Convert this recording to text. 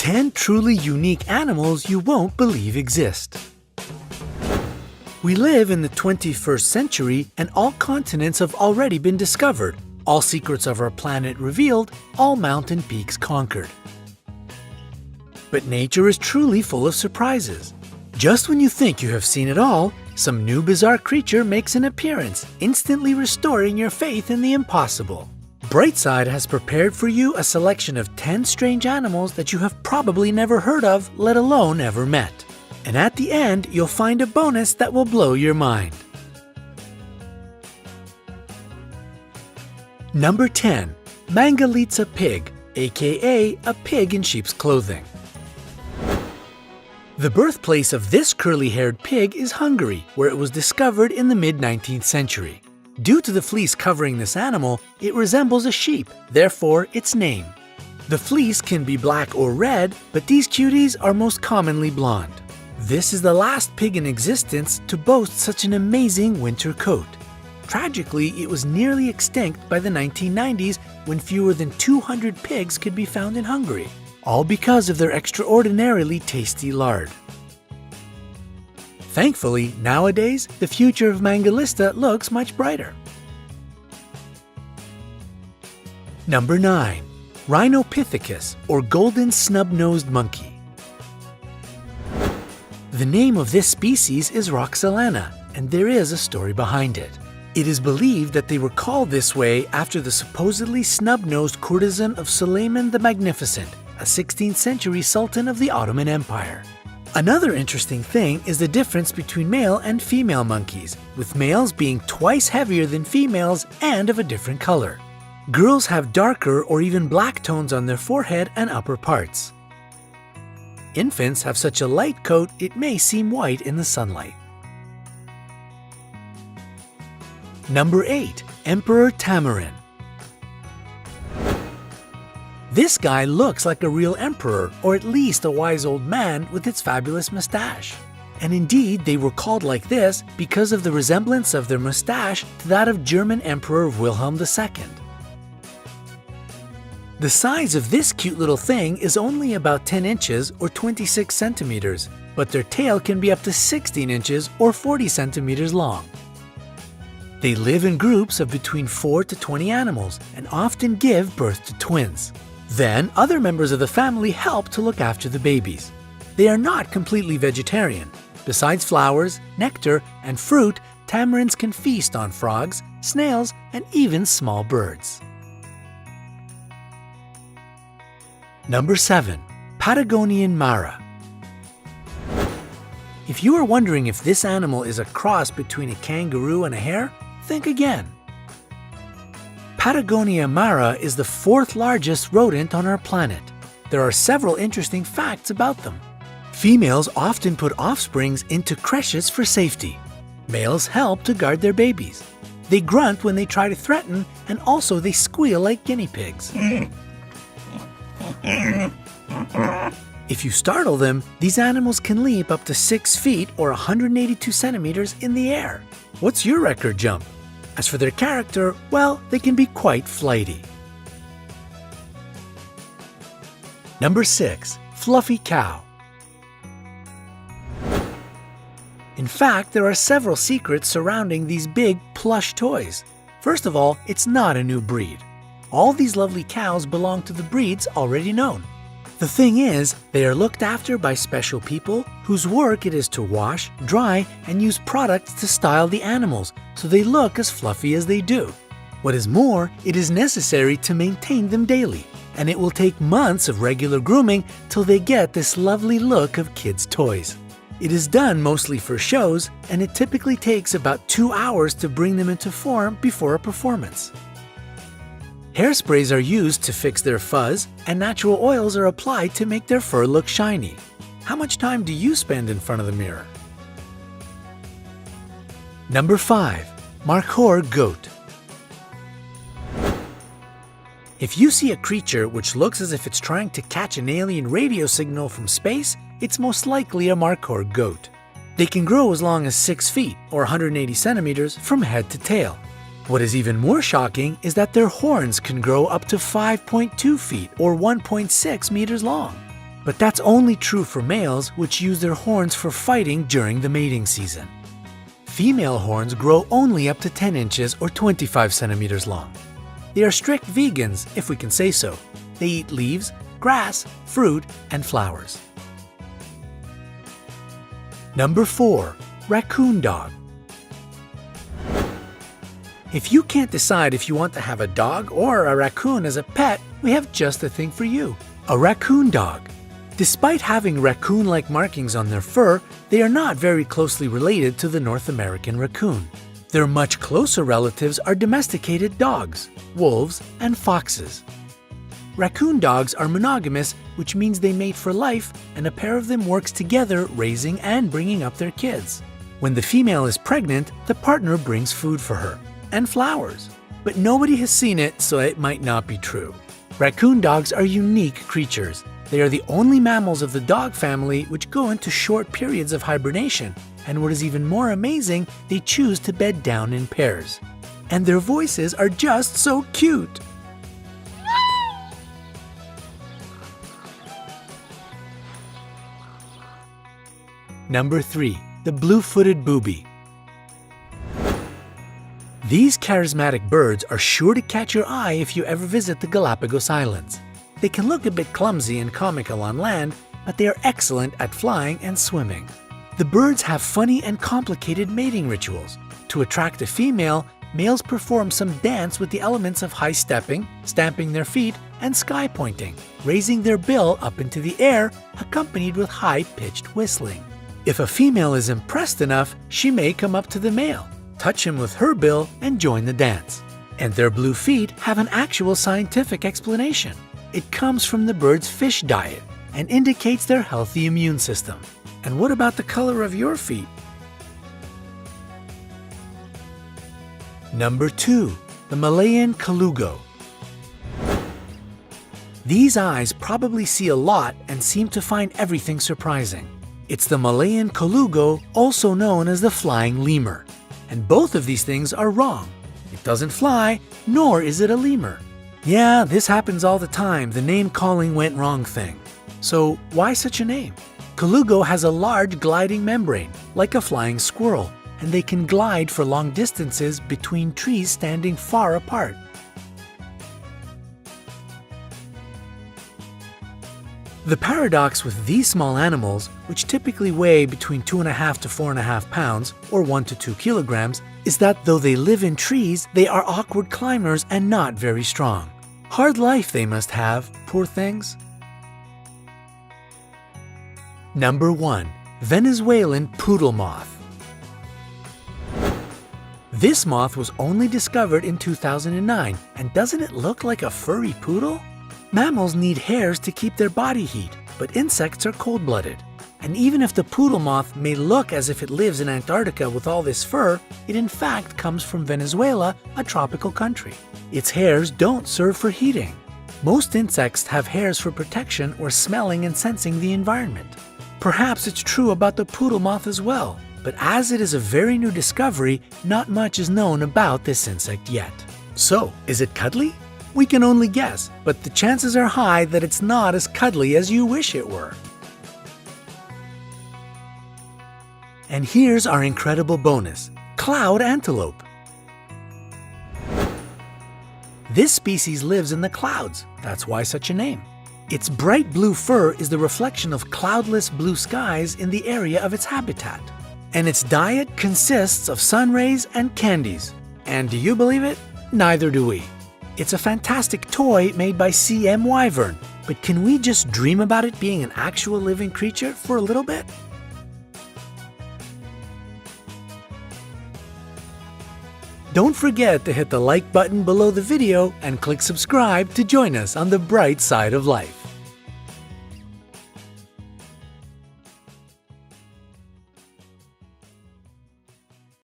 10 truly unique animals you won't believe exist. We live in the 21st century and all continents have already been discovered, all secrets of our planet revealed, all mountain peaks conquered. But nature is truly full of surprises. Just when you think you have seen it all, some new bizarre creature makes an appearance, instantly restoring your faith in the impossible. Brightside has prepared for you a selection of 10 strange animals that you have probably never heard of, let alone ever met. And at the end, you'll find a bonus that will blow your mind. Number 10. Mangalitsa pig, aka a pig in sheep's clothing. The birthplace of this curly-haired pig is Hungary, where it was discovered in the mid-19th century. Due to the fleece covering this animal, it resembles a sheep, therefore its name. The fleece can be black or red, but these cuties are most commonly blonde. This is the last pig in existence to boast such an amazing winter coat. Tragically, it was nearly extinct by the 1990s when fewer than 200 pigs could be found in Hungary, all because of their extraordinarily tasty lard. Thankfully, nowadays, the future of Mangalitsa looks much brighter. Number 9. Rhinopithecus, or golden snub-nosed monkey. The name of this species is Roxelana, and there is a story behind it. It is believed that they were called this way after the supposedly snub-nosed courtesan of Suleiman the Magnificent, a 16th century sultan of the Ottoman Empire. Another interesting thing is the difference between male and female monkeys, with males being twice heavier than females and of a different color. Girls have darker or even black tones on their forehead and upper parts. Infants have such a light coat it may seem white in the sunlight. Number 8. Emperor Tamarin. This guy looks like a real emperor, or at least a wise old man with its fabulous mustache. And indeed, they were called like this because of the resemblance of their mustache to that of German Emperor Wilhelm II. The size of this cute little thing is only about 10 inches or 26 centimeters, but their tail can be up to 16 inches or 40 centimeters long. They live in groups of between 4 to 20 animals and often give birth to twins. Then, other members of the family help to look after the babies. They are not completely vegetarian. Besides flowers, nectar, and fruit, tamarins can feast on frogs, snails, and even small birds. Number 7. Patagonian Mara. If you are wondering if this animal is a cross between a kangaroo and a hare, think again. Patagonia Mara is the 4th largest rodent on our planet. There are several interesting facts about them. Females often put offsprings into creches for safety. Males help to guard their babies. They grunt when they try to threaten, and also they squeal like guinea pigs. If you startle them, these animals can leap up to 6 feet or 182 centimeters in the air. What's your record jump? As for their character, well, they can be quite flighty. Number 6. Fluffy cow. In fact, there are several secrets surrounding these big, plush toys. First of all, it's not a new breed. All these lovely cows belong to the breeds already known. The thing is, they are looked after by special people whose work it is to wash, dry, and use products to style the animals so they look as fluffy as they do. What is more, it is necessary to maintain them daily, and it will take months of regular grooming till they get this lovely look of kids' toys. It is done mostly for shows, and it typically takes about 2 hours to bring them into form before a performance. Hairsprays are used to fix their fuzz, and natural oils are applied to make their fur look shiny. How much time do you spend in front of the mirror? Number 5. Markhor goat. If you see a creature which looks as if it's trying to catch an alien radio signal from space, it's most likely a Markhor goat. They can grow as long as 6 feet or 180 centimeters from head to tail. What is even more shocking is that their horns can grow up to 5.2 feet or 1.6 meters long. But that's only true for males, which use their horns for fighting during the mating season. Female horns grow only up to 10 inches or 25 centimeters long. They are strict vegans, if we can say so. They eat leaves, grass, fruit, and flowers. Number 4. Raccoon dog. If you can't decide if you want to have a dog or a raccoon as a pet, we have just the thing for you. A raccoon dog. Despite having raccoon-like markings on their fur, they are not very closely related to the North American raccoon. Their much closer relatives are domesticated dogs, wolves, and foxes. Raccoon dogs are monogamous, which means they mate for life, and a pair of them works together raising and bringing up their kids. When the female is pregnant, the partner brings food for her, and flowers. But nobody has seen it, so it might not be true. Raccoon dogs are unique creatures. They are the only mammals of the dog family which go into short periods of hibernation, and what is even more amazing, they choose to bed down in pairs. And their voices are just so cute! Number 3. The blue-footed booby. These charismatic birds are sure to catch your eye if you ever visit the Galapagos Islands. They can look a bit clumsy and comical on land, but they are excellent at flying and swimming. The birds have funny and complicated mating rituals. To attract a female, males perform some dance with the elements of high stepping, stamping their feet, and sky pointing, raising their bill up into the air, accompanied with high-pitched whistling. If a female is impressed enough, she may come up to the male, touch him with her bill, and join the dance. And their blue feet have an actual scientific explanation. It comes from the bird's fish diet and indicates their healthy immune system. And what about the color of your feet? Number 2. The Malayan Colugo. These eyes probably see a lot and seem to find everything surprising. It's the Malayan Colugo, also known as the flying lemur. And both of these things are wrong. It doesn't fly, nor is it a lemur. Yeah, this happens all the time, the name calling went wrong thing. So why such a name? Colugo has a large gliding membrane, like a flying squirrel, and they can glide for long distances between trees standing far apart. The paradox with these small animals, which typically weigh between 2.5 to 4.5 pounds, or 1 to 2 kilograms, is that though they live in trees, they are awkward climbers and not very strong. Hard life they must have, poor things. Number 1. Venezuelan poodle moth. This moth was only discovered in 2009, and doesn't it look like a furry poodle? Mammals need hairs to keep their body heat, but insects are cold-blooded. And even if the poodle moth may look as if it lives in Antarctica with all this fur, it in fact comes from Venezuela, a tropical country. Its hairs don't serve for heating. Most insects have hairs for protection or smelling and sensing the environment. Perhaps it's true about the poodle moth as well, but as it is a very new discovery, not much is known about this insect yet. So, is it cuddly? We can only guess, but the chances are high that it's not as cuddly as you wish it were. And here's our incredible bonus, cloud antelope. This species lives in the clouds, that's why such a name. Its bright blue fur is the reflection of cloudless blue skies in the area of its habitat. And its diet consists of sun rays and candies. And do you believe it? Neither do we. It's a fantastic toy made by CM Wyvern, but can we just dream about it being an actual living creature for a little bit? Don't forget to hit the like button below the video and click subscribe to join us on the bright side of life.